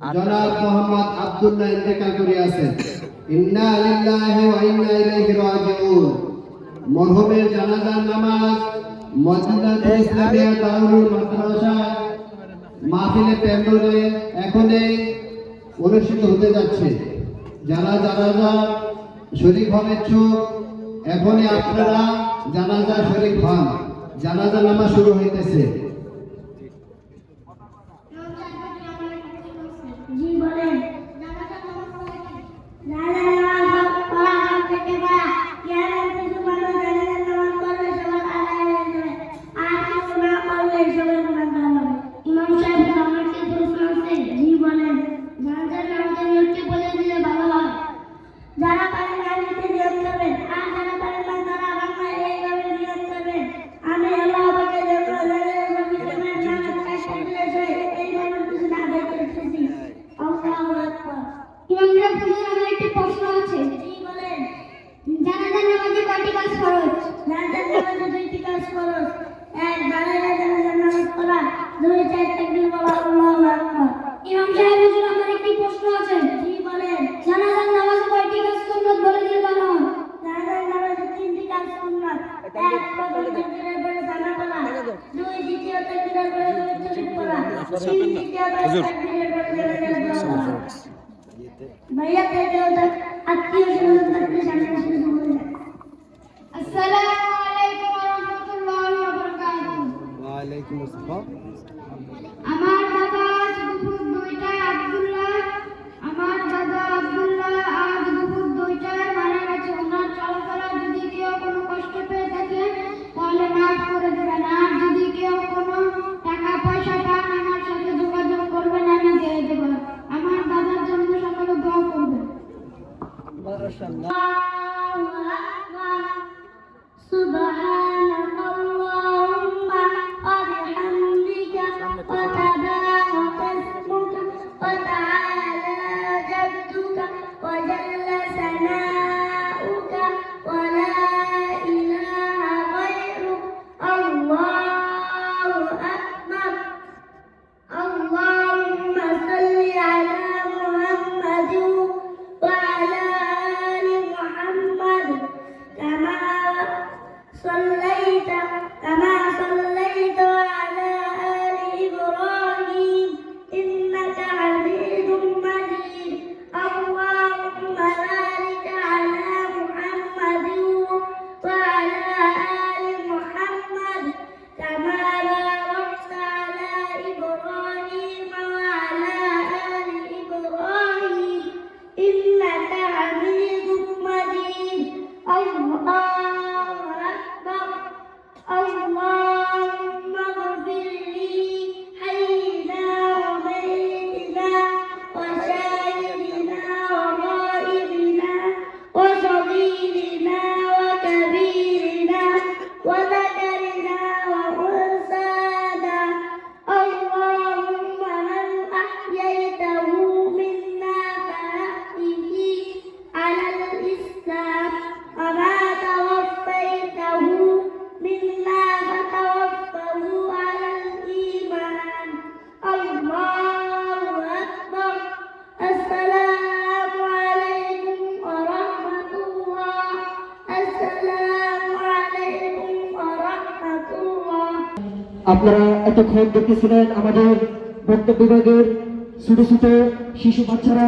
জনাব মোহাম্মদ আব্দুল্লাহ ইন্তেকাল করিয়াছেন। ইন্না লিল্লাহি ওয়া ইন্না ইলাইহি রাজিউন। মরহুমের জানাজার নামাজ মসজিদে ইসলামিয়া দারুল মাদ্রাসা মাহফিলে প্যান্ডেলে এখনই অনুষ্ঠিত হতে যাচ্ছে। যারা জানাজা শরীক হন ইচ্ছুক এখনই আপনারা জানাজা শরীক হন। জানাজা নামাজ শুরু হইতেছে। আমার দাদা দুপুর 2টায় আজ দুপুর 2টায় মারা গেছে। ওনার চলাফেরা যদি কেউ কোনো কষ্ট পেয়ে থাকে তাহলে মাফ করে দেবেন। আর যদি কেউ কোনো টাকা পয়সা পান আমার সাথে যোগাযোগ করবেন, আমি দিয়ে দেবো। আমার দাদার জন্য সকলে দোয়া করবেন। আপনারা এতক্ষণ দেখতেছিলেন আমাদের বক্তব্য বিভাগের ছোট ছোট শিশু বাচ্চারা